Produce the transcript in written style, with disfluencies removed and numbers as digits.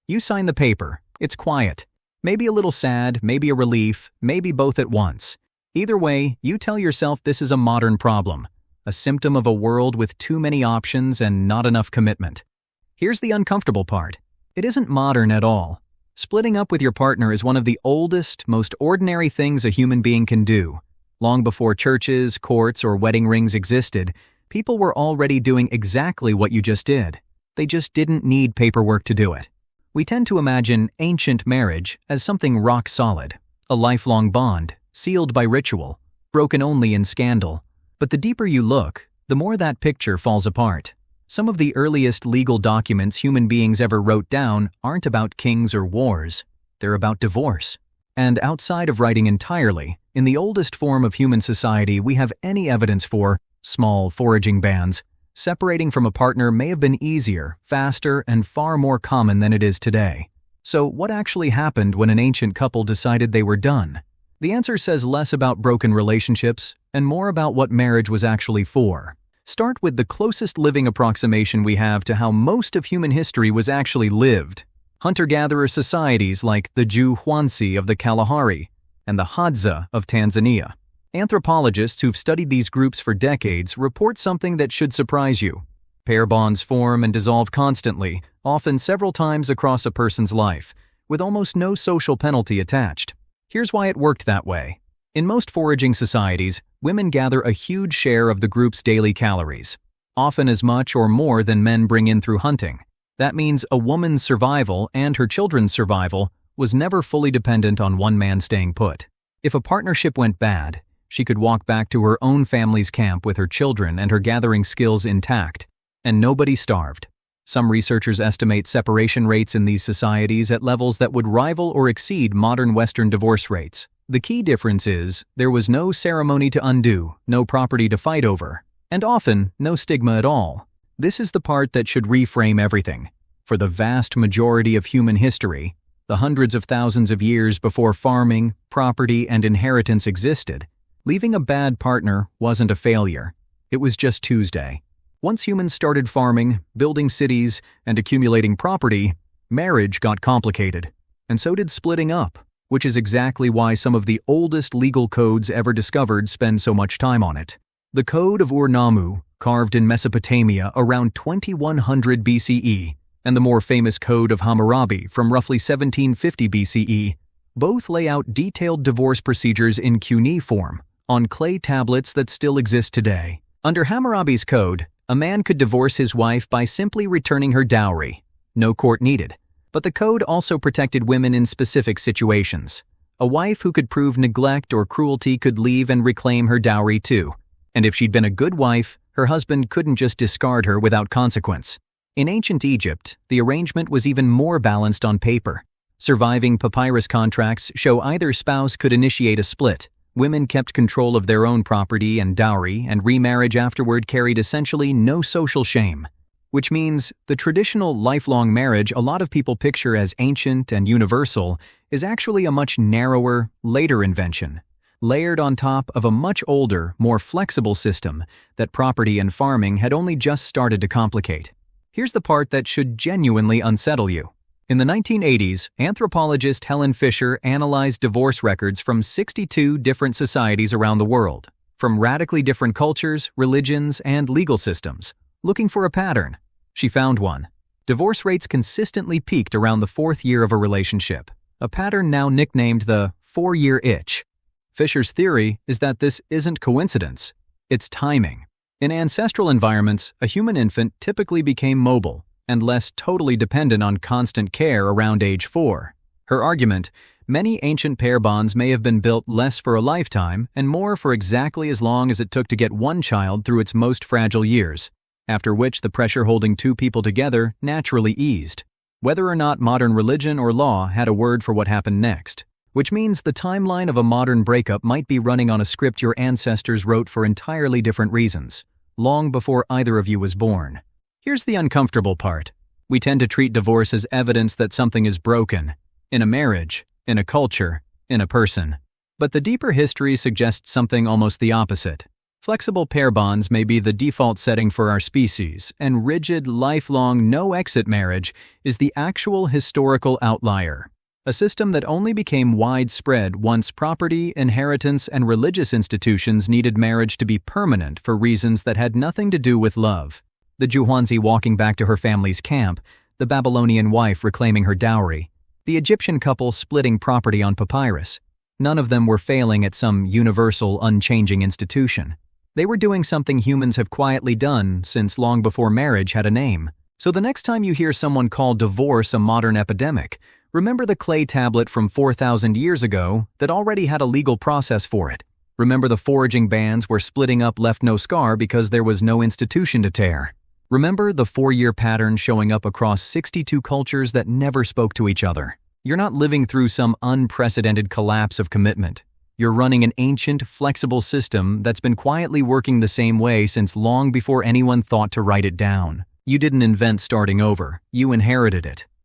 You sign the paper. It's quiet. Maybe a little sad, maybe a relief, maybe both at once. Either way, you tell yourself this is a modern problem, a symptom of a world with too many options and not enough commitment. Here's the uncomfortable part. It isn't modern at all. Splitting up with your partner is one of the oldest, most ordinary things a human being can do. Long before churches, courts, or wedding rings existed, people were already doing exactly what you just did. They just didn't need paperwork to do it. We tend to imagine ancient marriage as something rock solid, a lifelong bond, sealed by ritual, broken only in scandal. But the deeper you look, the more that picture falls apart. Some of the earliest legal documents human beings ever wrote down aren't about kings or wars. They're about divorce. And outside of writing entirely, in the oldest form of human society we have any evidence for, small foraging bands, separating from a partner may have been easier, faster, and far more common than it is today. So what actually happened when an ancient couple decided they were done? The answer says less about broken relationships and more about what marriage was actually for. Start with the closest living approximation we have to how most of human history was actually lived. Hunter-gatherer societies like the Juhwansi of the Kalahari and the Hadza of Tanzania. Anthropologists who've studied these groups for decades report something that should surprise you. Pair bonds form and dissolve constantly, often several times across a person's life, with almost no social penalty attached. Here's why it worked that way. In most foraging societies, women gather a huge share of the group's daily calories, often as much or more than men bring in through hunting. That means a woman's survival and her children's survival was never fully dependent on one man staying put. If a partnership went bad, she could walk back to her own family's camp with her children and her gathering skills intact, and nobody starved. Some researchers estimate separation rates in these societies at levels that would rival or exceed modern Western divorce rates. The key difference is there was no ceremony to undo, no property to fight over, and often no stigma at all. This is the part that should reframe everything. For the vast majority of human history, the hundreds of thousands of years before farming, property, and inheritance existed, leaving a bad partner wasn't a failure. It was just Tuesday. Once humans started farming, building cities, and accumulating property, marriage got complicated. And so did splitting up, which is exactly why some of the oldest legal codes ever discovered spend so much time on it. The Code of Ur-Nammu, carved in Mesopotamia around 2100 BCE, and the more famous Code of Hammurabi from roughly 1750 BCE, both lay out detailed divorce procedures in cuneiform, on clay tablets that still exist today. Under Hammurabi's code, a man could divorce his wife by simply returning her dowry. No court needed. But the code also protected women in specific situations. A wife who could prove neglect or cruelty could leave and reclaim her dowry too. And if she'd been a good wife, her husband couldn't just discard her without consequence. In ancient Egypt, the arrangement was even more balanced on paper. Surviving papyrus contracts show either spouse could initiate a split. Women kept control of their own property and dowry, and remarriage afterward carried essentially no social shame. Which means the traditional lifelong marriage a lot of people picture as ancient and universal is actually a much narrower, later invention, layered on top of a much older, more flexible system that property and farming had only just started to complicate. Here's the part that should genuinely unsettle you. In the 1980s, anthropologist Helen Fisher analyzed divorce records from 62 different societies around the world, from radically different cultures, religions, and legal systems. Looking for a pattern, she found one. Divorce rates consistently peaked around the fourth year of a relationship, a pattern now nicknamed the 4-year itch. Fisher's theory is that this isn't coincidence, it's timing. In ancestral environments, a human infant typically became mobile and less totally dependent on constant care around age 4. Her argument, many ancient pair bonds may have been built less for a lifetime and more for exactly as long as it took to get one child through its most fragile years, after which the pressure holding two people together naturally eased, whether or not modern religion or law had a word for what happened next. Which means the timeline of a modern breakup might be running on a script your ancestors wrote for entirely different reasons, long before either of you was born. Here's the uncomfortable part. We tend to treat divorce as evidence that something is broken, in a marriage, in a culture, in a person. But the deeper history suggests something almost the opposite. Flexible pair bonds may be the default setting for our species, and rigid, lifelong, no-exit marriage is the actual historical outlier. A system that only became widespread once property, inheritance, and religious institutions needed marriage to be permanent for reasons that had nothing to do with love. The Juhwanzi walking back to her family's camp, the Babylonian wife reclaiming her dowry, the Egyptian couple splitting property on papyrus. None of them were failing at some universal, unchanging institution. They were doing something humans have quietly done since long before marriage had a name. So the next time you hear someone call divorce a modern epidemic, remember the clay tablet from 4,000 years ago that already had a legal process for it. Remember the foraging bands where splitting up left no scar because there was no institution to tear. Remember the 4-year pattern showing up across 62 cultures that never spoke to each other. You're not living through some unprecedented collapse of commitment. You're running an ancient, flexible system that's been quietly working the same way since long before anyone thought to write it down. You didn't invent starting over. You inherited it.